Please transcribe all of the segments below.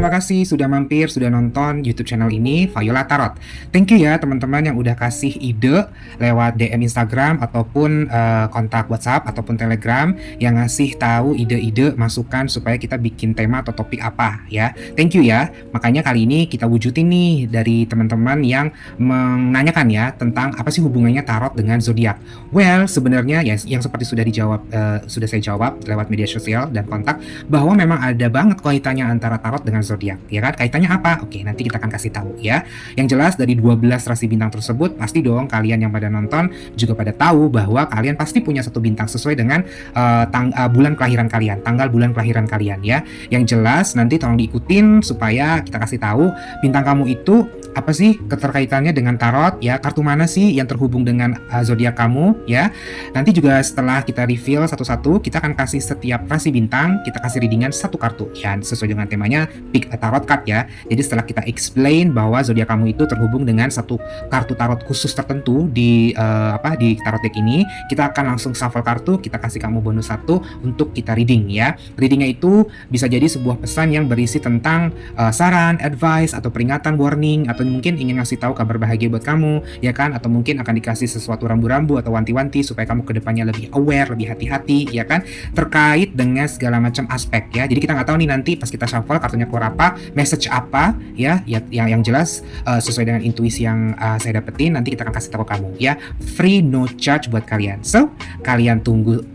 terima kasih sudah mampir, sudah nonton YouTube channel ini, Viola Tarot. Thank you ya teman-teman yang udah kasih ide lewat DM Instagram ataupun kontak WhatsApp ataupun Telegram yang ngasih tahu ide-ide masukan supaya kita bikin tema atau topik apa ya. Thank you ya. Makanya kali ini kita wujudin nih dari teman-teman yang menanyakan ya tentang apa sih hubungannya tarot dengan zodiak. Well, sebenarnya ya yang seperti sudah dijawab sudah saya jawab lewat media sosial dan kontak bahwa memang ada banget kaitannya antara tarot dengan zodiak, ya kan? Kaitannya apa? Oke, nanti kita akan kasih tahu ya. Yang jelas dari 12 rasi bintang tersebut pasti dong kalian yang pada nonton juga pada tahu bahwa kalian pasti punya satu bintang sesuai dengan bulan kelahiran kalian, tanggal bulan kelahiran kalian ya. Yang jelas nanti tolong diikutin supaya kita kasih tahu bintang kamu itu apa sih keterkaitannya dengan tarot ya, kartu mana sih yang terhubung dengan zodiak kamu ya. Nanti juga setelah kita reveal satu-satu, kita akan kasih setiap rasi bintang, kita kasih readingan satu kartu ya, sesuai dengan temanya pick a tarot card ya. Jadi setelah kita explain bahwa zodiak kamu itu terhubung dengan satu kartu tarot khusus tertentu di di tarot deck ini, kita akan langsung shuffle kartu, kita kasih kamu bonus satu untuk kita reading ya. Readingnya itu bisa jadi sebuah pesan yang berisi tentang saran, advice atau peringatan, warning, atau mungkin ingin ngasih tahu kabar bahagia buat kamu ya kan, atau mungkin akan dikasih sesuatu rambu-rambu atau wanti-wanti supaya kamu kedepannya lebih aware, lebih hati-hati ya kan, terkait dengan segala macam aspek ya. Jadi kita nggak tahu nih nanti pas kita shuffle kartunya keluar apa, message apa ya, yang jelas sesuai dengan intuisi yang saya dapetin, nanti kita akan kasih tahu kamu ya, free no charge buat kalian. So kalian tunggu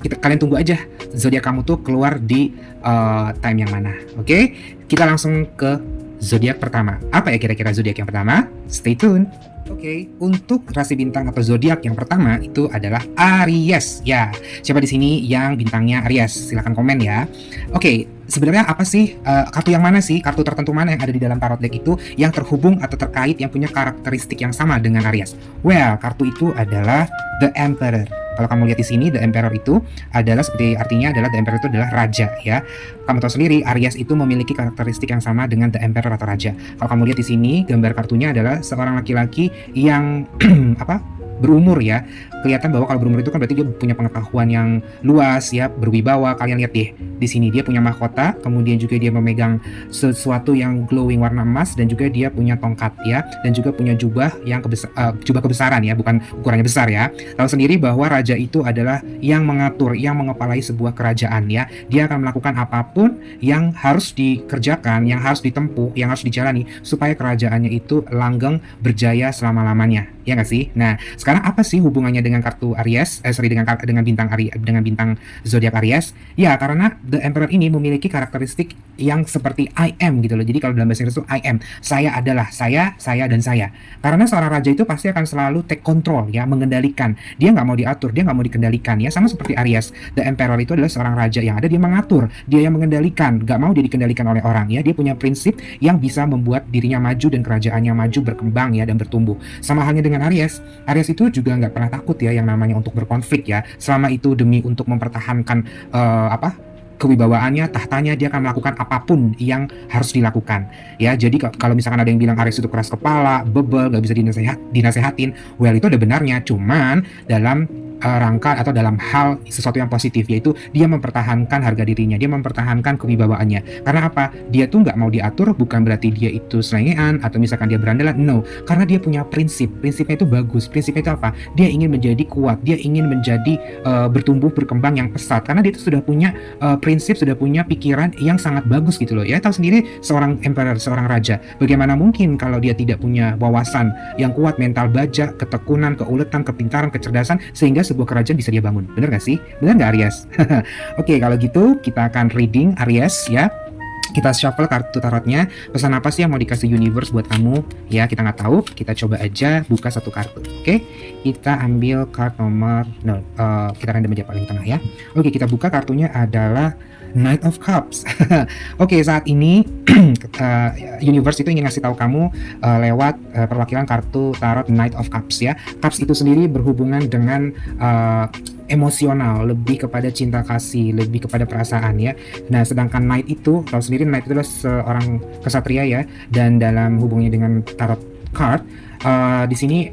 kalian tunggu aja zodiak kamu tuh keluar di time yang mana. Oke, kita langsung ke zodiak pertama. Apa ya kira-kira zodiak yang pertama? Stay tune. Oke, untuk rasi bintang atau zodiak yang pertama itu adalah Aries. Ya, siapa di sini yang bintangnya Aries? Silahkan komen ya. Oke, sebenarnya apa sih kartu yang mana sih? Kartu tertentu mana yang ada di dalam tarot deck itu yang terhubung atau terkait yang punya karakteristik yang sama dengan Aries? Well, kartu itu adalah The Emperor. Kalau kamu lihat di sini, The Emperor itu adalah seperti artinya adalah The Emperor itu adalah raja ya. Kamu tahu sendiri Aries itu memiliki karakteristik yang sama dengan The Emperor atau raja. Kalau kamu lihat di sini, gambar kartunya adalah seorang laki-laki yang berumur ya. Kelihatan bahwa kalau berumur itu kan berarti dia punya pengetahuan yang luas ya, berwibawa. Kalian lihat deh di sini dia punya mahkota, kemudian juga dia memegang sesuatu yang glowing warna emas, dan juga dia punya tongkat ya, dan juga punya jubah yang jubah kebesaran ya, bukan ukurannya besar ya. Tahu sendiri bahwa raja itu adalah yang mengatur, yang mengepalai sebuah kerajaan ya. Dia akan melakukan apapun yang harus dikerjakan, yang harus ditempuh, yang harus dijalani supaya kerajaannya itu langgeng berjaya selama-lamanya. Ya nggak sih? Nah, sekarang apa sih hubungannya dengan kartu Aries? Dengan bintang zodiak Aries? Ya, karena The Emperor ini memiliki karakteristik yang seperti I am gitu loh. Jadi kalau dalam bahasa Inggris itu I am, saya adalah, saya dan saya. Karena seorang raja itu pasti akan selalu take control ya, mengendalikan. Dia nggak mau diatur, dia nggak mau dikendalikan ya. Sama seperti Aries, The Emperor itu adalah seorang raja yang ada dia mengatur, dia yang mengendalikan, nggak mau dia dikendalikan oleh orang ya. Dia punya prinsip yang bisa membuat dirinya maju dan kerajaannya maju, berkembang ya, dan bertumbuh. Sama halnya dengan Aries itu juga nggak pernah takut ya yang namanya untuk berkonflik ya. Selama itu demi untuk mempertahankan kewibawaannya, tahtanya, dia akan melakukan apapun yang harus dilakukan ya. Jadi kalau misalkan ada yang bilang Aries itu keras kepala, bebel, nggak bisa dinasehatin, well itu ada benarnya, cuman dalam rangka atau dalam hal sesuatu yang positif, yaitu dia mempertahankan harga dirinya, dia mempertahankan kewibawaannya. Karena apa? Dia tuh nggak mau diatur, bukan berarti dia itu selengean atau misalkan dia berandalan, no. Karena dia punya prinsipnya itu bagus. Prinsipnya itu apa? Dia ingin menjadi kuat, dia ingin menjadi bertumbuh, berkembang yang pesat. Karena dia itu sudah punya prinsip, sudah punya pikiran yang sangat bagus gitu loh. Ya tahu sendiri seorang emperor, seorang raja, bagaimana mungkin kalau dia tidak punya wawasan yang kuat, mental baja, ketekunan, keuletan, kepintaran, kecerdasan, sehingga sebuah kerajaan bisa dia bangun. Bener gak sih? Bener gak Aries? Oke, kalau gitu kita akan reading Aries ya. Kita shuffle kartu tarotnya. Pesan apa sih yang mau dikasih universe buat kamu ya? Kita nggak tahu. Kita coba aja buka satu kartu. Oke, kita ambil kartu nomor kita random aja paling tengah ya. Oke, kita buka, kartunya adalah Knight of Cups. Oke, saat ini universe itu ingin ngasih tahu kamu lewat perwakilan kartu tarot Knight of Cups ya. Cups itu sendiri berhubungan dengan emosional, lebih kepada cinta kasih, lebih kepada perasaan ya. Nah, sedangkan Knight itu, tahu sendiri Knight itu adalah seorang kesatria ya, dan dalam hubungannya dengan tarot card di sini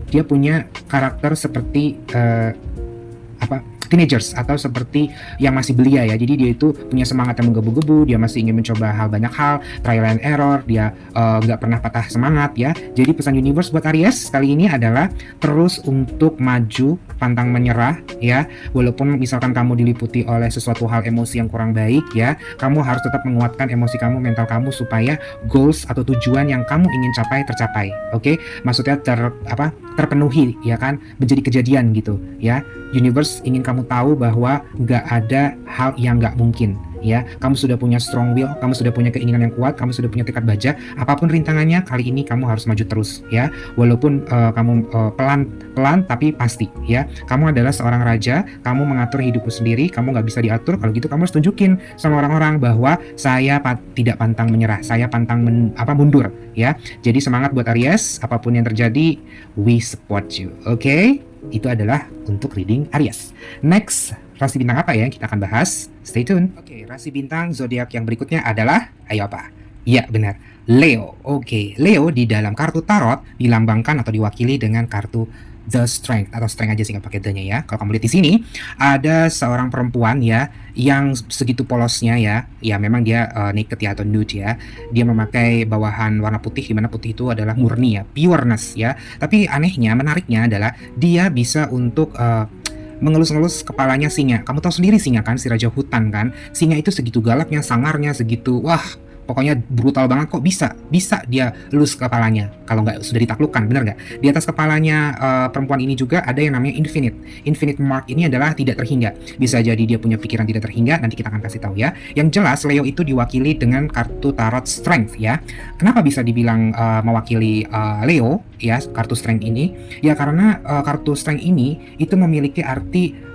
dia punya karakter seperti teenagers atau seperti yang masih belia ya. Jadi dia itu punya semangat yang menggebu-gebu, dia masih ingin mencoba banyak hal, trial and error, dia nggak pernah patah semangat ya. Jadi pesan universe buat Aries kali ini adalah terus untuk maju, pantang menyerah ya. Walaupun misalkan kamu diliputi oleh sesuatu hal emosi yang kurang baik ya, kamu harus tetap menguatkan emosi kamu, mental kamu supaya goals atau tujuan yang kamu ingin capai tercapai. Oke, maksudnya terpenuhi ya kan, menjadi kejadian gitu ya. Universe ingin kamu tahu bahwa nggak ada hal yang nggak mungkin ya. Kamu sudah punya strong will, kamu sudah punya keinginan yang kuat, kamu sudah punya tekad baja. Apapun rintangannya, kali ini kamu harus maju terus ya. Walaupun kamu pelan tapi pasti ya. Kamu adalah seorang raja, kamu mengatur hidupmu sendiri, kamu nggak bisa diatur. Kalau gitu kamu harus tunjukin sama orang-orang bahwa saya tidak pantang menyerah, saya pantang mundur ya. Jadi semangat buat Aries, apapun yang terjadi, we support you. Oke? Itu adalah untuk reading Aries. Next, rasi bintang apa ya yang kita akan bahas? Stay tune. Oke, rasi bintang zodiak yang berikutnya adalah, ayo apa? Iya, benar. Leo. Oke, Leo di dalam kartu tarot dilambangkan atau diwakili dengan kartu The Strength atau Strength aja sih nggak pakai the-nya ya. Kalau kamu lihat di sini ada seorang perempuan ya yang segitu polosnya ya. Ya memang dia naked ya atau nude ya. Dia memakai bawahan warna putih, di mana putih itu adalah murni ya, pureness ya. Tapi anehnya, menariknya adalah dia bisa untuk mengelus-ngelus kepalanya singa. Kamu tahu sendiri singa kan, si raja hutan kan. Singa itu segitu galaknya, sangarnya segitu, wah pokoknya brutal banget. Kok bisa dia elus kepalanya kalau nggak sudah ditaklukkan, benar nggak? Di atas kepalanya perempuan ini juga ada yang namanya infinite mark. Ini adalah tidak terhingga. Bisa jadi dia punya pikiran tidak terhingga, nanti kita akan kasih tahu ya. Yang jelas Leo itu diwakili dengan kartu tarot Strength ya. Kenapa bisa dibilang mewakili Leo ya, kartu Strength ini? Ya karena kartu Strength ini itu memiliki arti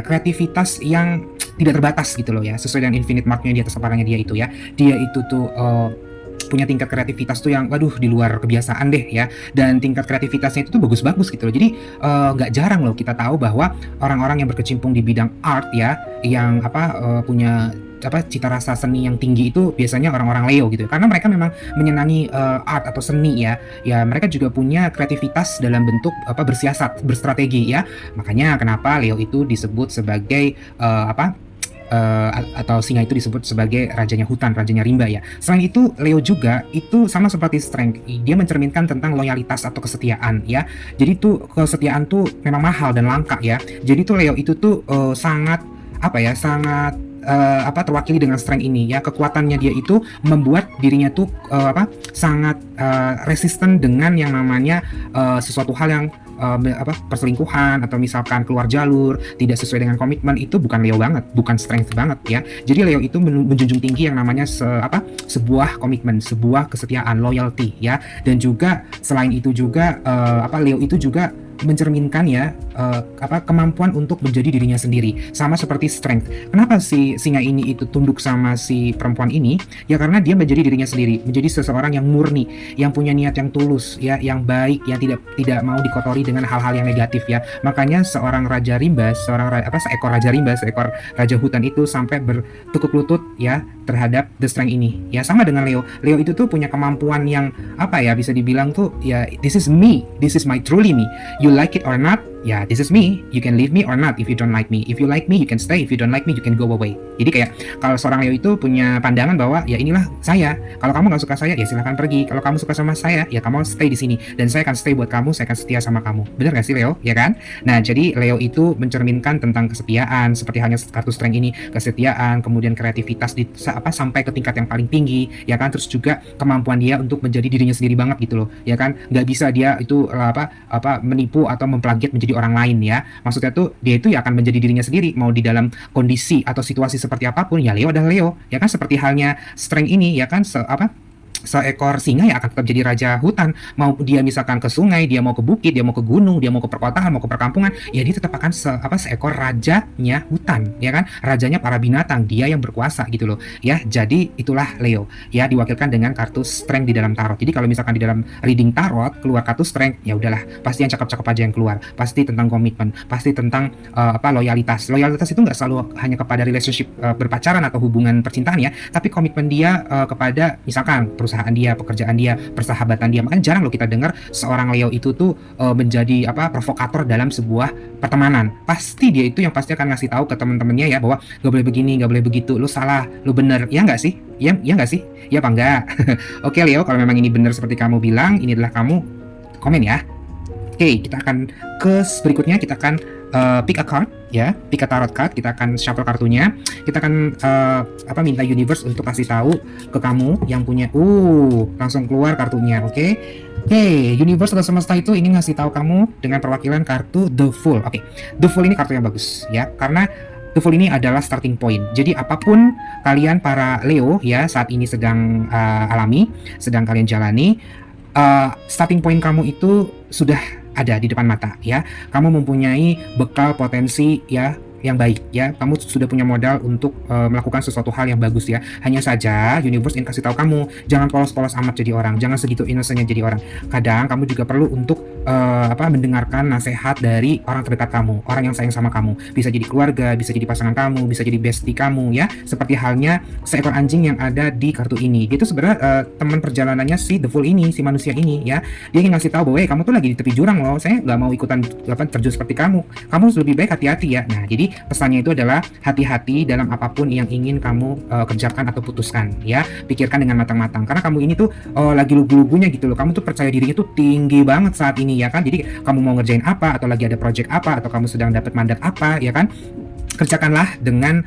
kreativitas yang tidak terbatas gitu loh ya, sesuai dengan infinite marknya di atas kepalanya dia itu ya. Dia itu tuh punya tingkat kreativitas tuh yang waduh di luar kebiasaan deh ya, dan tingkat kreativitasnya itu tuh bagus-bagus gitu loh. Jadi nggak jarang loh kita tahu bahwa orang-orang yang berkecimpung di bidang art ya, yang punya cita rasa seni yang tinggi itu biasanya orang-orang Leo gitu, karena mereka memang menyenangi art atau seni ya. Mereka juga punya kreativitas dalam bentuk bersiasat, berstrategi ya. Makanya kenapa Leo itu disebut sebagai atau singa itu disebut sebagai rajanya hutan, rajanya rimba ya. Selain itu Leo juga itu sama seperti Strength, dia mencerminkan tentang loyalitas atau kesetiaan ya. Jadi tuh kesetiaan tuh memang mahal dan langka ya. Jadi tuh Leo itu tuh sangat terwakili dengan Strength ini ya. Kekuatannya dia itu membuat dirinya tuh sangat resisten dengan yang namanya sesuatu hal yang perselingkuhan atau misalkan keluar jalur, tidak sesuai dengan komitmen. Itu bukan Leo banget, bukan Strength banget ya. Jadi Leo itu menjunjung tinggi yang namanya sebuah komitmen, sebuah kesetiaan, loyalty ya. Dan juga selain itu juga Leo itu juga mencerminkan ya kemampuan untuk menjadi dirinya sendiri, sama seperti Strength. Kenapa si singa ini itu tunduk sama si perempuan ini? Ya karena dia menjadi dirinya sendiri, menjadi seseorang yang murni, yang punya niat yang tulus ya, yang baik, yang tidak mau dikotori dengan hal-hal yang negatif ya. Makanya seorang raja rimba, seekor raja rimba, seekor raja hutan itu sampai bertekuk lutut ya terhadap The Strength ini. Ya sama dengan Leo. Leo itu tuh punya kemampuan yang bisa dibilang tuh ya, this is me, this is my truly me. You like it or not, ya this is me. You can leave me or not if you don't like me. If you like me, you can stay. If you don't like me, you can go away. Jadi kayak kalau seorang Leo itu punya pandangan bahwa ya inilah saya. Kalau kamu nggak suka saya, ya silahkan pergi. Kalau kamu suka sama saya, ya kamu stay di sini. Dan saya akan stay buat kamu, saya akan setia sama kamu. Bener gak sih Leo? Ya kan? Nah jadi Leo itu mencerminkan tentang kesetiaan, seperti halnya kartu Strength ini, kesetiaan, kemudian kreativitas sampai ke tingkat yang paling tinggi, ya kan? Terus juga kemampuan dia untuk menjadi dirinya sendiri banget gitu loh, ya kan? Nggak bisa dia itu menipu atau memplagiat menjadi orang lain ya. Maksudnya tuh dia itu ya akan menjadi dirinya sendiri, mau di dalam kondisi atau situasi seperti apapun ya Leo adalah Leo, ya kan? Seperti halnya Strength ini ya kan, seekor singa ya akan tetap jadi raja hutan. Mau dia misalkan ke sungai, dia mau ke bukit, dia mau ke gunung, dia mau ke perkotaan, mau ke perkampungan, ya dia tetap akan seekor rajanya hutan, ya kan? Rajanya para binatang, dia yang berkuasa gitu loh. Ya, jadi itulah Leo. Ya, diwakilkan dengan kartu Strength di dalam tarot. Jadi kalau misalkan di dalam reading tarot keluar kartu Strength, ya udahlah, pasti yang cakep-cakep aja yang keluar. Pasti tentang komitmen, pasti tentang loyalitas. Loyalitas itu nggak selalu hanya kepada relationship berpacaran atau hubungan percintaan ya, tapi komitmen dia kepada misalkan perusahaan perusahaan dia, pekerjaan dia, persahabatan dia. Makanya jarang loh kita dengar seorang Leo itu tuh menjadi provokator dalam sebuah pertemanan. Pasti dia itu yang pasti akan ngasih tahu ke teman-temannya ya bahwa gak boleh begini, gak boleh begitu, lu salah, lu bener. Ya nggak sih? Ya nggak sih? Ya apa enggak? Oke Leo, kalau memang ini benar seperti kamu bilang, ini adalah kamu, komen ya. Oke, kita akan ke berikutnya, kita akan pick a card ya, pick a tarot card. Kita akan shuffle kartunya. Kita akan minta universe untuk kasih tahu ke kamu yang punya langsung keluar kartunya. Oke, universe atau semesta itu ini ngasih tahu kamu dengan perwakilan kartu The Fool. Oke, The Fool ini kartu yang bagus ya, karena The Fool ini adalah starting point. Jadi apapun kalian para Leo ya saat ini sedang alami, sedang kalian jalani, starting point kamu itu sudah ada di depan mata ya. Kamu mempunyai bekal potensi ya yang baik ya. Kamu sudah punya modal untuk melakukan sesuatu hal yang bagus ya. Hanya saja universe ingin kasih tahu kamu, jangan polos-polos amat jadi orang, jangan segitu innocentnya jadi orang. Kadang kamu juga perlu untuk mendengarkan nasihat dari orang terdekat kamu, orang yang sayang sama kamu. Bisa jadi keluarga, bisa jadi pasangan kamu, bisa jadi bestie kamu ya. Seperti halnya seekor anjing yang ada di kartu ini. Dia itu sebenarnya teman perjalanannya si The Fool ini, si manusia ini ya. Dia ingin ngasih tahu bahwa kamu tuh lagi di tepi jurang loh. Saya nggak mau ikutan terjun seperti kamu. Kamu harus lebih baik hati-hati ya. Nah, jadi pesannya itu adalah hati-hati dalam apapun yang ingin kamu kerjakan atau putuskan ya. Pikirkan dengan matang-matang, karena kamu ini tuh lagi lugu-lugunya gitu loh. Kamu tuh percaya dirinya tuh tinggi banget saat ini ya kan. Jadi kamu mau ngerjain apa, atau lagi ada project apa, atau kamu sedang dapat mandat apa ya kan, kerjakanlah dengan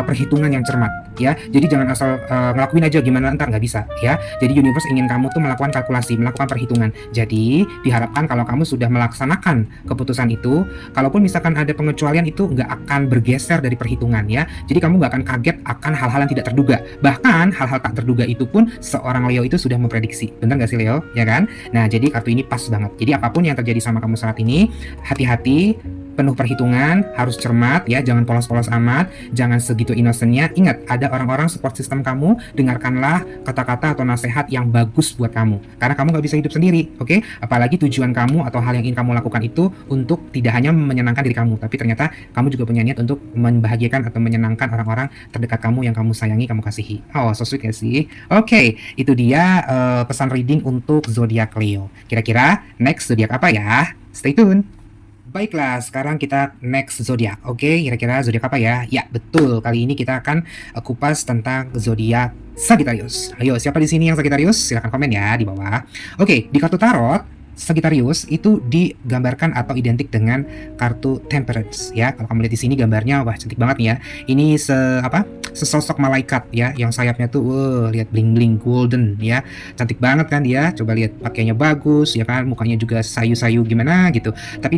perhitungan yang cermat ya. Jadi jangan asal ngelakuin aja gimana ntar, nggak bisa ya. Jadi universe ingin kamu tuh melakukan kalkulasi, melakukan perhitungan. Jadi diharapkan kalau kamu sudah melaksanakan keputusan itu, kalaupun misalkan ada pengecualian itu nggak akan bergeser dari perhitungan ya. Jadi kamu nggak akan kaget akan hal-hal yang tidak terduga. Bahkan hal-hal tak terduga itu pun seorang Leo itu sudah memprediksi. Bener nggak sih Leo? Ya kan? Nah jadi kartu ini pas banget. Jadi apapun yang terjadi sama kamu saat ini, hati-hati, penuh perhitungan, harus cermat ya, jangan polos-polos amat, jangan segitu innocentnya. Ingat, ada orang-orang support system kamu, dengarkanlah kata-kata atau nasihat yang bagus buat kamu, karena kamu nggak bisa hidup sendiri, oke? Apalagi tujuan kamu atau hal yang ingin kamu lakukan itu untuk tidak hanya menyenangkan diri kamu, tapi ternyata kamu juga punya niat untuk membahagiakan atau menyenangkan orang-orang terdekat kamu yang kamu sayangi, kamu kasihi. Oh, so sweet ya sih? Oke, itu dia pesan reading untuk zodiak Leo. Kira-kira next zodiak apa ya? Stay tune. Baiklah, sekarang kita next zodiak. Oke, kira-kira zodiak apa ya? Ya, betul. Kali ini kita akan kupas tentang zodiak Sagittarius. Ayo, siapa di sini yang Sagittarius? Silahkan komen ya di bawah. Oke, di kartu tarot Sagittarius itu digambarkan atau identik dengan kartu Temperance ya. Kalau kamu lihat di sini gambarnya, wah cantik banget nih ya. Ini sesosok malaikat ya, yang sayapnya tuh lihat bling-bling golden ya. Cantik banget kan dia. Coba lihat pakaiannya bagus ya kan, mukanya juga sayu-sayu gimana gitu. Tapi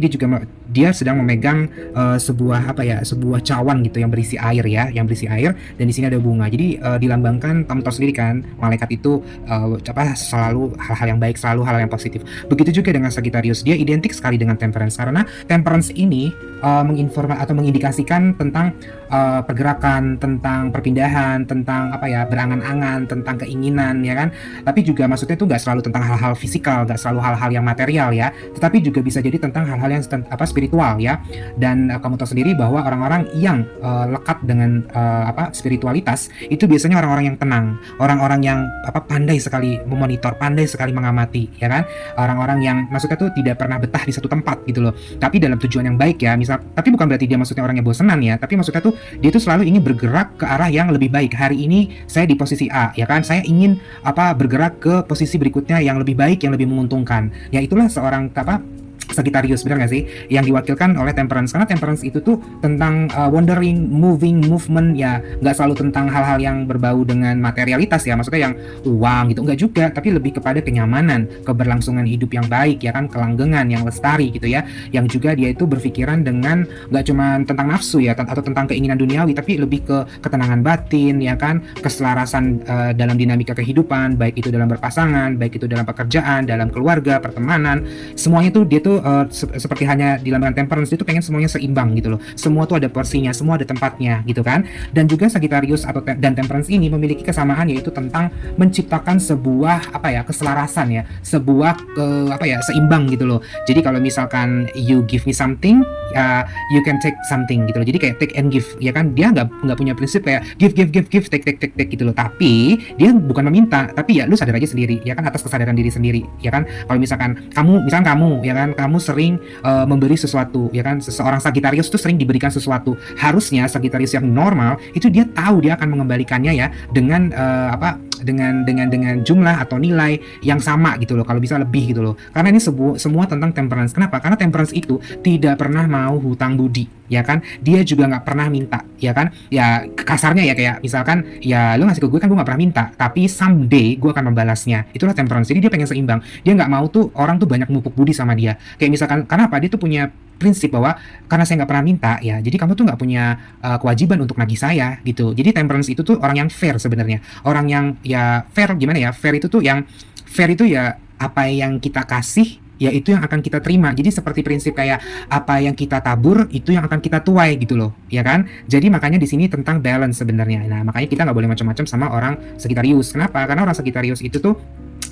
dia sedang memegang sebuah sebuah cawan gitu yang berisi air ya, dan di sini ada bunga. Jadi dilambangkan, kamu tahu sendiri kan, malaikat itu selalu hal-hal yang baik, selalu hal-hal yang positif. Begitu juga dengan Sagittarius, dia identik sekali dengan Temperance, karena Temperance ini mengindikasikan tentang pergerakan, tentang perpindahan, tentang berangan-angan, tentang keinginan ya kan. Tapi juga maksudnya itu nggak selalu tentang hal-hal fisikal, nggak selalu hal-hal yang material ya, tetapi juga bisa jadi tentang hal-hal yang spiritual ya. Dan kamu tahu sendiri bahwa orang-orang yang lekat dengan spiritualitas itu biasanya orang-orang yang tenang, orang-orang yang pandai sekali memonitor, pandai sekali mengamati ya kan. Orang-orang yang maksudnya tuh tidak pernah betah di satu tempat gitu loh, tapi dalam tujuan yang baik ya. Tapi bukan berarti dia maksudnya orangnya bosenan ya, tapi maksudnya tuh dia tuh selalu ingin bergerak ke arah yang lebih baik. Hari ini saya di posisi A ya kan, saya ingin bergerak ke posisi berikutnya yang lebih baik, yang lebih menguntungkan. Ya itulah seorang Sagittarius, benar nggak sih? Yang diwakilkan oleh Temperance, karena Temperance itu tuh tentang wandering, moving, movement ya, nggak selalu tentang hal-hal yang berbau dengan materialitas ya, maksudnya yang uang gitu, nggak juga, tapi lebih kepada kenyamanan, keberlangsungan hidup yang baik ya kan, kelanggengan yang lestari gitu ya, yang juga dia itu berpikiran dengan nggak cuma tentang nafsu ya, atau tentang keinginan duniawi, tapi lebih ke ketenangan batin ya kan, keselarasan dalam dinamika kehidupan, baik itu dalam berpasangan, baik itu dalam pekerjaan, dalam keluarga, pertemanan, semuanya tuh dia tuh seperti hanya dilambangkan temperance, dia tuh pengen semuanya seimbang gitu loh. Semua tuh ada porsinya, semua ada tempatnya gitu kan. Dan juga Sagittarius dan temperance ini memiliki kesamaan, yaitu tentang menciptakan sebuah apa ya, keselarasan ya, sebuah apa ya, seimbang gitu loh. Jadi kalau misalkan you give me something, you can take something gitu loh. Jadi kayak take and give ya kan. Dia nggak punya prinsip kayak give take gitu loh. Tapi dia bukan meminta, tapi ya lu sadar aja sendiri ya kan, atas kesadaran diri sendiri ya kan. Kalau misalkan kamu ya kan, kamu sering memberi sesuatu ya kan. Seseorang Sagittarius tuh sering diberikan sesuatu. Harusnya Sagittarius yang normal itu dia tahu dia akan mengembalikannya ya dengan dengan jumlah atau nilai yang sama gitu loh, kalau bisa lebih gitu loh. Karena ini semua tentang temperance. Kenapa? Karena temperance itu tidak pernah mau hutang budi ya kan. Dia juga nggak pernah minta ya kan. Ya kasarnya ya, kayak misalkan ya lu ngasih ke gue kan, gue nggak pernah minta, tapi someday gue akan membalasnya. Itulah temperance. Jadi dia pengen seimbang. Dia nggak mau tuh orang tuh banyak mupuk budi sama dia. Kayak misalkan, kenapa? Dia tuh punya prinsip bahwa karena saya nggak pernah minta ya, jadi kamu tuh nggak punya kewajiban untuk nagih saya gitu. Jadi temperance itu tuh orang yang fair sebenarnya. Orang yang ya fair, gimana ya, fair itu tuh yang fair itu ya, apa yang kita kasih ya itu yang akan kita terima. Jadi seperti prinsip kayak apa yang kita tabur itu yang akan kita tuai gitu loh ya kan. Jadi makanya di sini tentang balance sebenarnya. Nah makanya kita nggak boleh macam-macam sama orang Sagittarius. Kenapa? Karena orang Sagittarius itu tuh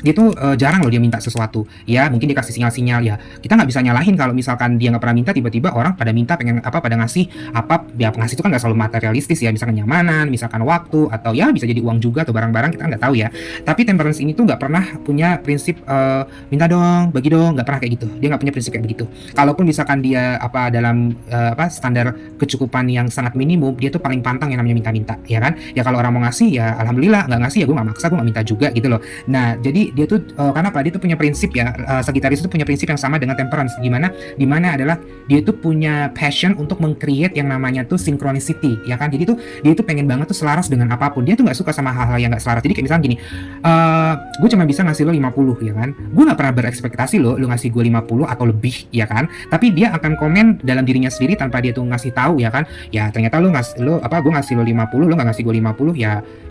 dia tuh jarang loh dia minta sesuatu ya. Mungkin dikasih sinyal-sinyal ya, kita nggak bisa nyalahin kalau misalkan dia nggak pernah minta, tiba-tiba orang pada minta, pengen apa, pada ngasih apa ya. Ngasih itu kan nggak selalu materialistis ya, misalkan nyamanan, misalkan waktu, atau ya bisa jadi uang juga atau barang-barang, kita nggak tahu ya. Tapi temperance ini tuh nggak pernah punya prinsip minta dong, bagi dong, nggak pernah kayak gitu. Dia nggak punya prinsip kayak begitu. Kalaupun misalkan dia apa dalam standar kecukupan yang sangat minimum, dia tuh paling pantang yang namanya minta-minta ya kan. Ya kalau orang mau ngasih ya alhamdulillah, nggak ngasih ya gue nggak maksa, gue nggak minta juga gitu loh. Nah jadi dia tuh karena apa, dia tuh punya prinsip ya, Sagittarius itu punya prinsip yang sama dengan temperance. Dimana adalah dia tuh punya passion untuk meng-create yang namanya tuh synchronicity ya kan. Jadi tuh dia tuh pengen banget tuh selaras dengan apapun. Dia tuh nggak suka sama hal-hal yang nggak selaras. Jadi kayak misalnya gini, gue cuma bisa ngasih lo 50 ya kan, gue nggak pernah berekspektasi lo ngasih gue 50 atau lebih ya kan. Tapi dia akan komen dalam dirinya sendiri tanpa dia tuh ngasih tahu ya kan. Ya ternyata gue ngasih lo 50, lo nggak ngasih gue 50,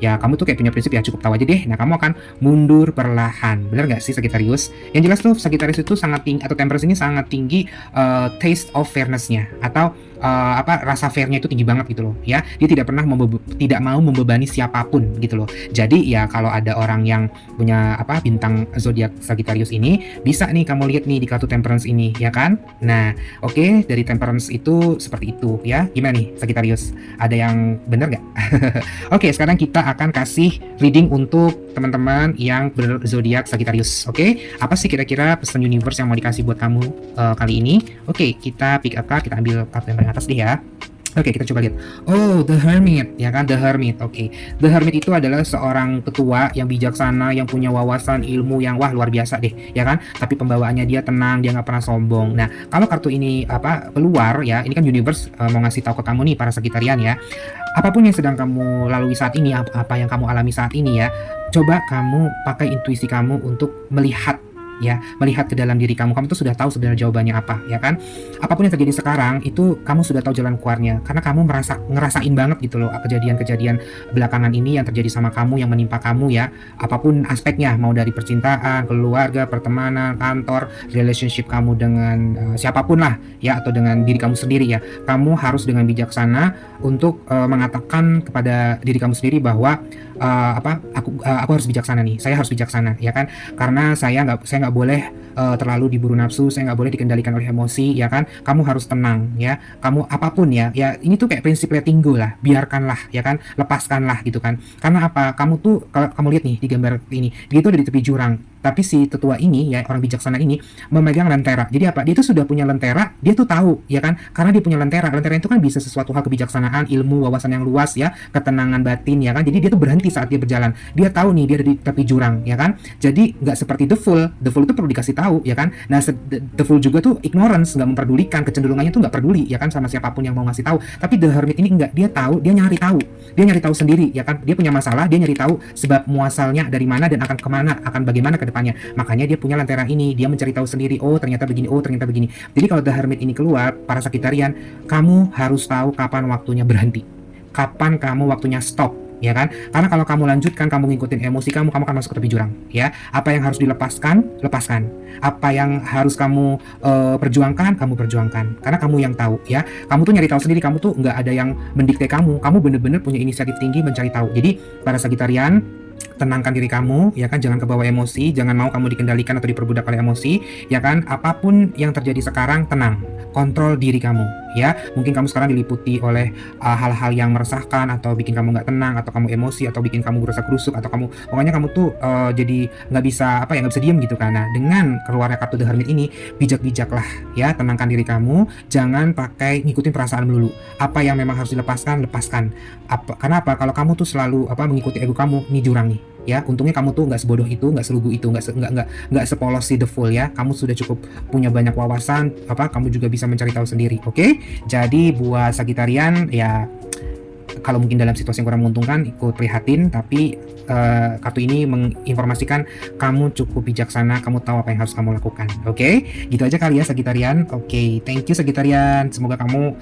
ya kamu tuh kayak punya prinsip ya, cukup tahu aja deh. Nah kamu akan mundur perlahan. Bener nggak sih Sagittarius? Yang jelas tuh Sagittarius itu sangat tinggi, atau temperance ini sangat tinggi taste of fairness-nya, atau rasa fairnya itu tinggi banget gitu loh ya. Dia tidak pernah tidak mau membebani siapapun gitu loh. Jadi ya kalau ada orang yang punya bintang zodiak Sagittarius ini, bisa nih kamu lihat nih di kartu temperance ini ya kan. Nah oke, dari temperance itu seperti itu ya. Gimana nih Sagittarius? Ada yang bener nggak? Oke, sekarang kita akan kasih reading untuk teman-teman yang berzodiak Sagittarius. Oke, apa sih kira-kira pesan universe yang mau dikasih buat kamu kali ini? Oke, kita pick up card, kita ambil kartu yang paling atas deh ya. Oke, kita coba lihat. Oh, The Hermit, ya kan, The Hermit. Oke, The Hermit itu adalah seorang ketua yang bijaksana, yang punya wawasan ilmu yang wah luar biasa deh, ya kan. Tapi pembawaannya dia tenang, dia nggak pernah sombong. Nah, kalau kartu ini keluar ya, ini kan universe mau ngasih tahu ke kamu nih para Sagitarian ya. Apapun yang sedang kamu lalui saat ini, apa yang kamu alami saat ini ya, coba kamu pakai intuisi kamu untuk melihat ke dalam diri kamu. Kamu tuh sudah tahu sebenarnya jawabannya apa ya kan. Apapun yang terjadi sekarang itu kamu sudah tahu jalan keluarnya, karena kamu ngerasain banget gitu loh kejadian-kejadian belakangan ini yang terjadi sama kamu, yang menimpa kamu ya. Apapun aspeknya, mau dari percintaan, keluarga, pertemanan, kantor, relationship kamu dengan siapapun lah ya, atau dengan diri kamu sendiri ya. Kamu harus dengan bijaksana untuk mengatakan kepada diri kamu sendiri bahwa aku harus bijaksana nih, saya harus bijaksana ya kan. Karena saya nggak boleh terlalu diburu nafsu, saya nggak boleh dikendalikan oleh emosi ya kan. Kamu harus tenang ya, kamu apapun ya ini tuh kayak prinsip letting go lah, biarkanlah ya kan, lepaskanlah gitu kan. Karena apa, kamu tuh kalau kamu lihat nih di gambar ini, dia tuh ada di tepi jurang, tapi si tetua ini ya, orang bijaksana ini memegang lentera. Jadi apa, dia tuh sudah punya lentera, dia tuh tahu ya kan, karena dia punya lentera itu kan bisa sesuatu hal kebijaksanaan, ilmu, wawasan yang luas ya, ketenangan batin ya kan. Jadi dia tuh berhenti saat dia berjalan, dia tahu nih dia ada di tepi jurang ya kan. Jadi nggak seperti the fool itu perlu dikasih tahu ya kan. Nah the fool juga tuh ignorance, nggak memperdulikan, kecenderungannya tuh nggak peduli ya kan sama siapapun yang mau ngasih tahu. Tapi the hermit ini enggak, dia tahu, dia nyari tahu sendiri ya kan. Dia punya masalah, dia nyari tahu sebab muasalnya dari mana dan akan kemana, akan bagaimana ke depannya. Makanya dia punya lentera ini, dia mencari tahu sendiri, oh ternyata begini, oh ternyata begini. Jadi kalau the hermit ini keluar, para Sagitarian, kamu harus tahu kapan waktunya berhenti, kapan kamu waktunya stop ya kan? Karena kalau kamu lanjutkan, kamu ngikutin emosi kamu akan masuk ke tepi jurang, ya. Apa yang harus dilepaskan, lepaskan. Apa yang harus kamu perjuangkan, kamu perjuangkan. Karena kamu yang tahu, ya. Kamu tuh nyari tahu sendiri, kamu tuh nggak ada yang mendikte kamu. Kamu bener-bener punya inisiatif tinggi mencari tahu. Jadi para Sagitarian, tenangkan diri kamu, ya kan, jangan kebawa emosi, jangan mau kamu dikendalikan atau diperbudak oleh emosi, ya kan. Apapun yang terjadi sekarang, tenang, kontrol diri kamu, ya. Mungkin kamu sekarang diliputi oleh hal-hal yang meresahkan atau bikin kamu nggak tenang, atau kamu emosi, atau bikin kamu gerusak-gerusuk, atau kamu pokoknya kamu tuh jadi nggak bisa nggak bisa diem gitu kan. Nah, dengan keluarnya kartu The Hermit ini, bijak-bijaklah, ya, tenangkan diri kamu, jangan pakai ngikutin perasaan melulu. Apa yang memang harus dilepaskan, lepaskan. Karena apa? Kalau kamu tuh selalu mengikuti ego kamu, ini jurang nih, ya. Untungnya kamu tuh nggak sebodoh itu, nggak selugu itu, nggak sepolos si The Fool, ya. Kamu sudah cukup punya banyak wawasan, kamu juga bisa mencari tahu sendiri, oke? Jadi buat Sagitarian, ya, kalau mungkin dalam situasi yang kurang menguntungkan, ikut prihatin, tapi kartu ini menginformasikan kamu cukup bijaksana, kamu tahu apa yang harus kamu lakukan, oke? Gitu aja kali ya Sagitarian. Oke, thank you Sagitarian. Semoga kamu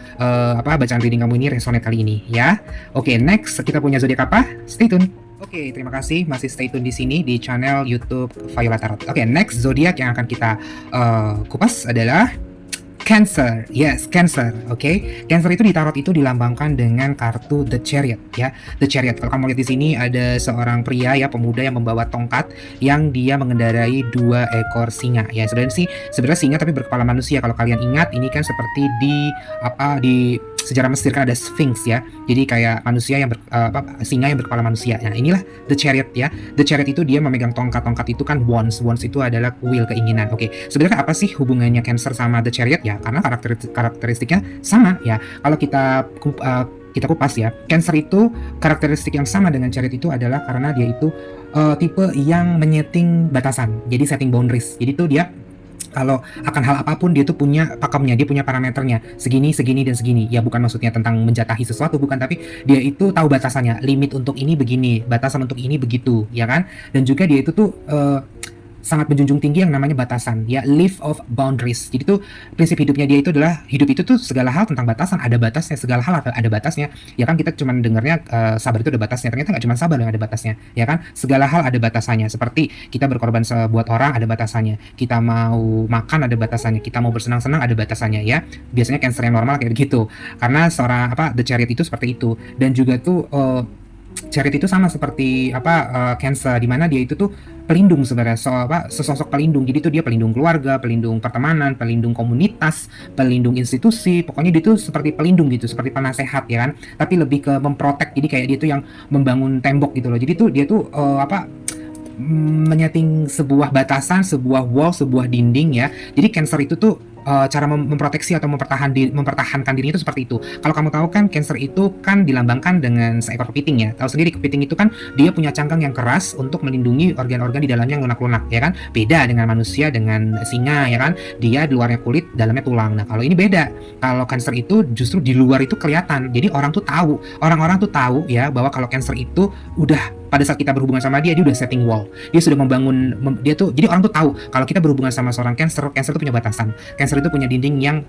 bacaan reading kamu ini resonate kali ini, ya. Oke, next kita punya zodiak apa? Stay tune. Oke, terima kasih masih stay tune di sini di channel YouTube Viola Tarot. Oke, next zodiak yang akan kita kupas adalah Cancer. Yes, Cancer. Oke. Cancer itu di tarot itu dilambangkan dengan kartu The Chariot, ya. The Chariot. Kalau kamu lihat di sini ada seorang pria, ya, pemuda yang membawa tongkat yang dia mengendarai 2 ekor singa. Ya, sebenarnya singa tapi berkepala manusia. Kalau kalian ingat, ini kan seperti di sejarah Mesir kan ada Sphinx, ya. Jadi kayak manusia yang singa yang berkepala manusia. Nah, inilah The Chariot, ya. The Chariot itu dia memegang tongkat itu kan wands. Wands itu adalah wheel, keinginan. Oke. Sebenarnya apa sih hubungannya Cancer sama The Chariot, ya? Karena karakteristiknya sama, ya. Kalau kita kupas, ya, Cancer itu karakteristik yang sama dengan Chariot itu adalah karena dia itu tipe yang menyeting batasan. Jadi setting boundaries. Jadi tuh dia kalau akan hal apapun dia tuh punya pakemnya, dia punya parameternya, segini, segini, dan segini. Ya, bukan maksudnya tentang menjatahi sesuatu, bukan, tapi dia itu tahu batasannya. Limit untuk ini begini, batasan untuk ini begitu, ya kan? Dan juga dia itu tuh sangat menjunjung tinggi yang namanya batasan, ya, live of boundaries. Jadi tuh prinsip hidupnya dia itu adalah hidup itu tuh segala hal tentang batasan, ada batasnya, segala hal ada batasnya. Ya kan, kita cuman dengarnya sabar itu ada batasnya, ternyata nggak cuma sabar yang ada batasnya, ya kan? Segala hal ada batasannya. Seperti kita berkorban buat orang ada batasannya, kita mau makan ada batasannya, kita mau bersenang-senang ada batasannya, ya. Biasanya Cancer yang normal kayak gitu. Karena seorang The Chariot itu seperti itu. Dan juga tuh Chariot itu sama seperti Cancer, di mana dia itu tuh pelindung sebenarnya, sesosok pelindung. Jadi tuh dia pelindung keluarga, pelindung pertemanan, pelindung komunitas, pelindung institusi. Pokoknya dia tuh seperti pelindung gitu, seperti penasehat, ya kan. Tapi lebih ke memprotek. Jadi kayak dia tuh yang membangun tembok gitu loh. Jadi tuh dia tuh menyeting sebuah batasan, sebuah wall, sebuah dinding, ya. Jadi Cancer itu tuh cara memproteksi atau mempertahankan dirinya itu seperti itu. Kalau kamu tahu kan, Cancer itu kan dilambangkan dengan seekor kepiting, ya. Tahu sendiri kepiting itu kan dia punya cangkang yang keras untuk melindungi organ-organ di dalamnya yang lunak-lunak, ya kan. Beda dengan manusia, dengan singa, ya kan. Dia di luarnya kulit, dalamnya tulang. Nah, kalau ini beda. Kalau Cancer itu justru di luar itu kelihatan. Jadi orang tuh tahu, ya, bahwa kalau Cancer itu udah pada saat kita berhubungan sama dia udah setting wall. Dia sudah membangun, jadi orang tuh tahu kalau kita berhubungan sama seorang Cancer itu punya batasan. Cancer itu punya dinding yang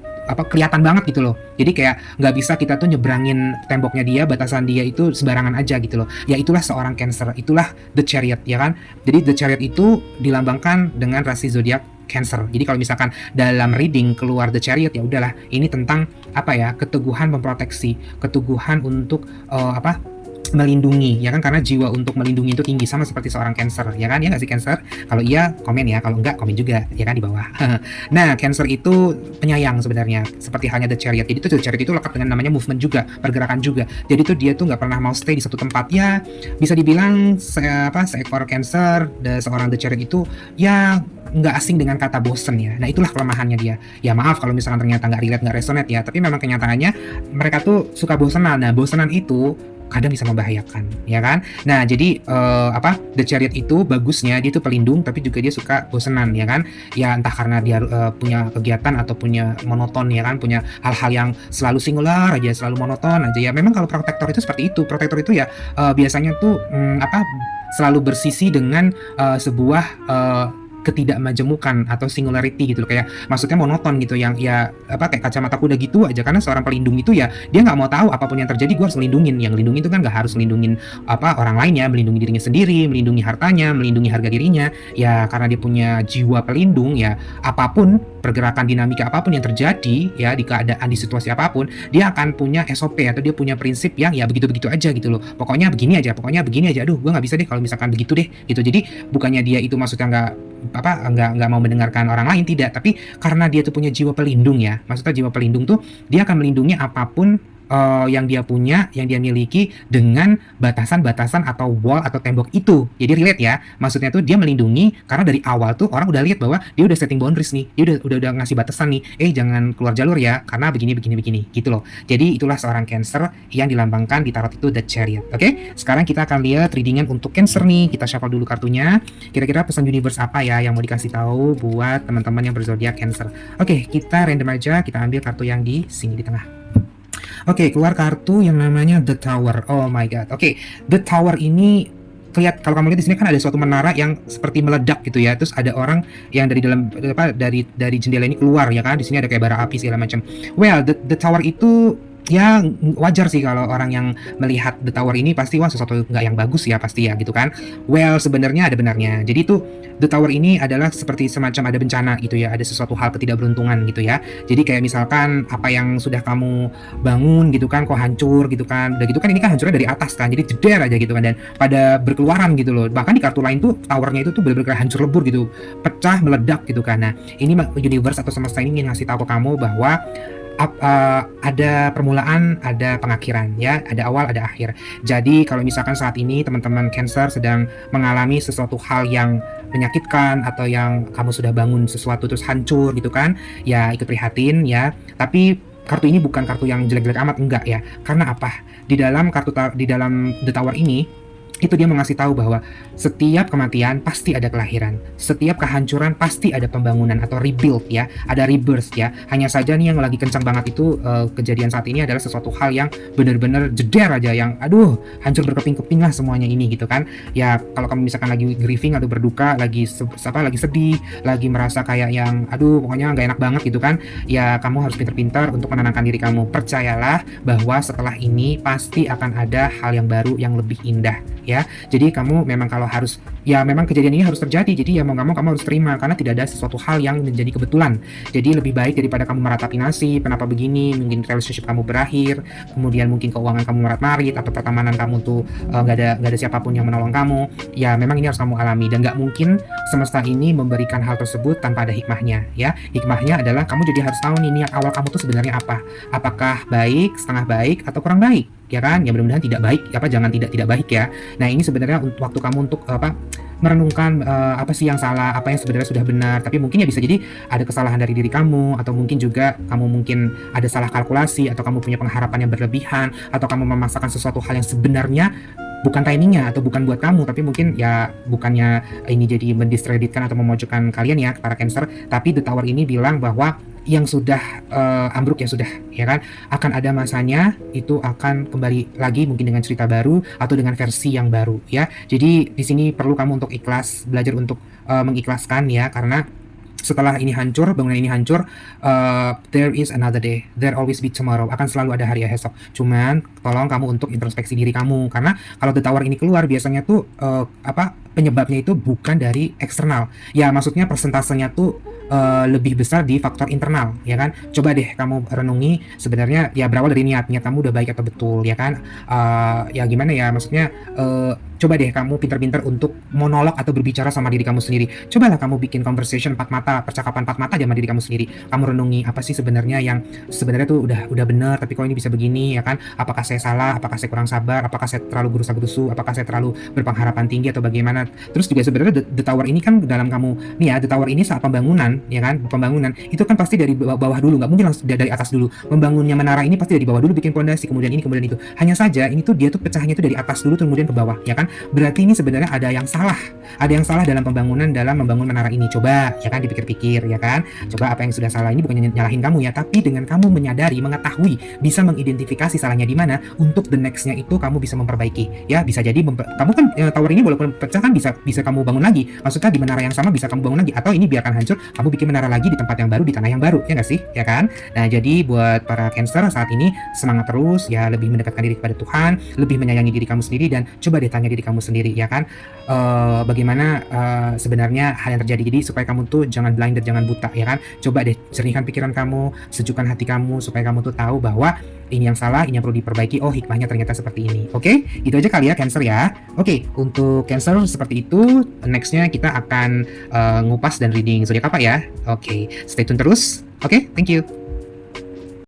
kelihatan banget gitu loh. Jadi kayak nggak bisa kita tuh nyebrangin temboknya dia, batasan dia itu sembarangan aja gitu loh. Ya, itulah seorang Cancer, itulah The Chariot, ya kan. Jadi The Chariot itu dilambangkan dengan rasi zodiak Cancer. Jadi kalau misalkan dalam reading keluar The Chariot, ya udahlah, ini tentang keteguhan memproteksi, keteguhan untuk melindungi, ya kan, karena jiwa untuk melindungi itu tinggi, sama seperti seorang Cancer, ya kan, ya nggak sih Cancer? Kalau iya komen, ya, kalau enggak komen juga, ya kan, di bawah. Nah, Cancer itu penyayang sebenarnya, seperti halnya The Chariot. Jadi tuh The Chariot itu lekat dengan namanya movement juga, pergerakan juga. Jadi tuh dia tuh nggak pernah mau stay di satu tempat, ya. Bisa dibilang seekor Cancer dan seorang The Chariot itu, ya, nggak asing dengan kata bosen, ya. Nah, itulah kelemahannya dia. Ya, maaf kalau misalkan ternyata nggak relate, nggak resonate, ya. Tapi memang kenyataannya mereka tuh suka bosenan. Nah, bosenan itu kadang bisa membahayakan, ya kan. Nah, jadi The Chariot itu bagusnya dia tuh pelindung, tapi juga dia suka bosenan, ya kan. Ya, entah karena dia punya kegiatan atau punya monoton, ya kan, punya hal-hal yang selalu singular aja, selalu monoton aja, ya. Memang kalau protektor itu seperti itu. Protektor itu ya biasanya tuh selalu bersisi dengan sebuah ketidakmajemukan atau singularity gitu loh, kayak maksudnya monoton gitu, yang ya apa, kayak kacamata kuda gitu aja. Karena seorang pelindung itu ya dia nggak mau tahu apapun yang terjadi gue harus melindungin. Yang lindungin itu kan nggak harus melindungin apa orang lainnya, melindungi dirinya sendiri, melindungi hartanya, melindungi harga dirinya. Ya karena dia punya jiwa pelindung, ya apapun pergerakan dinamika apapun yang terjadi ya di keadaan di situasi apapun, dia akan punya SOP atau dia punya prinsip yang ya begitu-begitu aja gitu loh. Pokoknya begini aja, pokoknya begini aja. Aduh, gue nggak bisa deh kalau misalkan begitu deh gitu. Jadi bukannya dia itu maksudnya nggak mau mendengarkan orang lain, tidak, tapi karena dia tuh punya jiwa pelindung ya. Maksudnya jiwa pelindung tuh dia akan melindungi apapun yang dia punya, yang dia miliki dengan batasan-batasan atau wall atau tembok itu. Jadi relate ya. Maksudnya tuh dia melindungi karena dari awal tuh orang udah lihat bahwa dia udah setting boundaries nih. Dia udah ngasih batasan nih. Jangan keluar jalur ya karena begini begini begini gitu loh. Jadi itulah seorang Cancer yang dilambangkan di tarot itu The Chariot. Oke? Sekarang kita akan lihat readingan untuk Cancer nih. Kita shuffle dulu kartunya. Kira-kira pesan universe apa ya yang mau dikasih tahu buat teman-teman yang berzodiak Cancer. Oke, kita random aja, kita ambil kartu yang di sini di tengah. Oke, keluar kartu yang namanya The Tower. Oh my god. Oke, The Tower ini kalau kamu lihat di sini kan ada suatu menara yang seperti meledak gitu ya. Terus ada orang yang dari dalam dari jendela ini keluar ya kan. Di sini ada kayak bara api segala macam. Well, the Tower itu ya wajar sih kalau orang yang melihat The Tower ini pasti wah sesuatu nggak yang bagus ya pasti ya gitu kan. Well, sebenarnya ada benarnya. Jadi tuh The Tower ini adalah seperti semacam ada bencana gitu ya, ada sesuatu hal ketidakberuntungan gitu ya. Jadi kayak misalkan apa yang sudah kamu bangun gitu kan kok hancur gitu kan. Udah gitu kan ini kan hancurnya dari atas kan. Jadi jeder aja gitu kan, dan pada berkeluaran gitu loh. Bahkan di kartu lain tuh towernya itu tuh benar-benar hancur lebur gitu, pecah meledak gitu kan. Nah, ini universe atau semesta ini ingin ngasih tahu ke kamu bahwa ada permulaan, ada pengakhiran ya, ada awal, ada akhir. Jadi kalau misalkan saat ini teman-teman Cancer sedang mengalami sesuatu hal yang menyakitkan atau yang kamu sudah bangun sesuatu terus hancur gitu kan, ya ikut prihatin ya. Tapi kartu ini bukan kartu yang jelek-jelek amat, enggak ya. Karena apa? Di dalam di dalam The Tower ini itu dia mengasih tahu bahwa setiap kematian pasti ada kelahiran, setiap kehancuran pasti ada pembangunan atau rebuild ya, ada rebirth ya. Hanya saja nih yang lagi kencang banget itu kejadian saat ini adalah sesuatu hal yang benar-benar jeder aja, yang aduh hancur berkeping-keping lah semuanya ini gitu kan. Ya kalau kamu misalkan lagi grieving atau berduka, lagi lagi sedih, lagi merasa kayak yang aduh pokoknya nggak enak banget gitu kan, ya kamu harus pintar-pintar untuk menenangkan diri kamu. Percayalah bahwa setelah ini pasti akan ada hal yang baru yang lebih indah ya. Jadi kamu memang kalau harus, ya memang kejadian ini harus terjadi, jadi ya mau nggak mau kamu harus terima karena tidak ada sesuatu hal yang menjadi kebetulan. Jadi lebih baik daripada kamu meratapi nasib, kenapa begini, mungkin relationship kamu berakhir, kemudian mungkin keuangan kamu marit-marit atau pertemanan kamu tuh nggak ada siapapun yang menolong kamu. Ya memang ini harus kamu alami dan nggak mungkin semesta ini memberikan hal tersebut tanpa ada hikmahnya ya. Hikmahnya adalah kamu jadi harus tahu nih niat awal kamu tuh sebenarnya apa. Apakah baik, setengah baik, atau kurang baik ya kan? Ya mudah-mudahan tidak baik, jangan tidak baik ya. Nah ini sebenarnya waktu kamu untuk merenungkan apa sih yang salah, apa yang sebenarnya sudah benar. Tapi mungkin ya bisa jadi ada kesalahan dari diri kamu, atau mungkin juga kamu mungkin ada salah kalkulasi, atau kamu punya pengharapan yang berlebihan, atau kamu memaksakan sesuatu hal yang sebenarnya bukan timingnya atau bukan buat kamu, tapi mungkin ya bukannya ini jadi mendiskreditkan atau memojokkan kalian ya para Cancer, tapi The Tower ini bilang bahwa yang sudah ambruk ya sudah ya kan, akan ada masanya itu akan kembali lagi mungkin dengan cerita baru atau dengan versi yang baru ya. Jadi di sini perlu kamu untuk ikhlas, belajar untuk mengikhlaskan ya, karena setelah ini hancur, bangunan ini hancur, there is another day, there always be tomorrow, akan selalu ada hari esok. Cuman tolong kamu untuk introspeksi diri kamu, karena kalau The Tower ini keluar biasanya tuh penyebabnya itu bukan dari eksternal ya, maksudnya persentasenya tuh lebih besar di faktor internal ya kan. Coba deh kamu renungi, sebenarnya ya berawal dari niat kamu udah baik atau betul ya kan. Ya gimana ya, maksudnya coba deh kamu pintar-pintar untuk monolog atau berbicara sama diri kamu sendiri. Cobalah kamu bikin conversation 4 mata, percakapan 4 mata aja sama diri kamu sendiri. Kamu renungi apa sih sebenarnya yang sebenarnya tuh udah benar, tapi kok ini bisa begini ya kan. Apakah saya salah, apakah saya kurang sabar, apakah saya terlalu gerusa-gerusu, apakah saya terlalu berpengharapan tinggi atau bagaimana. Terus juga sebenarnya The Tower ini kan dalam kamu nih ya, The Tower ini saat pembangunan ya kan, pembangunan itu kan pasti dari bawah dulu, nggak mungkin langsung dari atas dulu. Membangunnya menara ini pasti dari bawah dulu, bikin pondasi, kemudian ini kemudian itu. Hanya saja ini tuh dia tuh pecahnya itu dari atas dulu kemudian ke bawah ya kan. berarti ini sebenarnya ada yang salah. Ada yang salah dalam pembangunan, dalam membangun menara ini. Coba ya kan dipikir-pikir ya kan. Coba apa yang sudah salah ini bukan nyalahin kamu ya, tapi dengan kamu menyadari, mengetahui, bisa mengidentifikasi salahnya di mana, untuk the next-nya itu kamu bisa memperbaiki. Ya, bisa jadi kamu kan tower ini walaupun pecah kan bisa kamu bangun lagi. Maksudnya di menara yang sama bisa kamu bangun lagi, atau ini biarkan hancur, kamu bikin menara lagi di tempat yang baru, di tanah yang baru, ya nggak sih? Ya kan? Nah, jadi buat para Cancer saat ini semangat terus ya, lebih mendekatkan diri kepada Tuhan, lebih menyayangi diri kamu sendiri, dan coba deh tanya diri kamu sendiri ya kan, bagaimana sebenarnya hal yang terjadi. Jadi supaya kamu tuh jangan blind dan jangan buta ya kan. Coba deh jernihkan pikiran kamu, sejukkan hati kamu, supaya kamu tuh tahu bahwa ini yang salah, ini yang perlu diperbaiki. Oh, hikmahnya ternyata seperti ini. Oke, itu aja kali ya Cancer ya. Oke, untuk Cancer seperti itu. Nextnya kita akan ngupas dan reading zodiak apa ya. Oke, stay tune terus. Oke, thank you.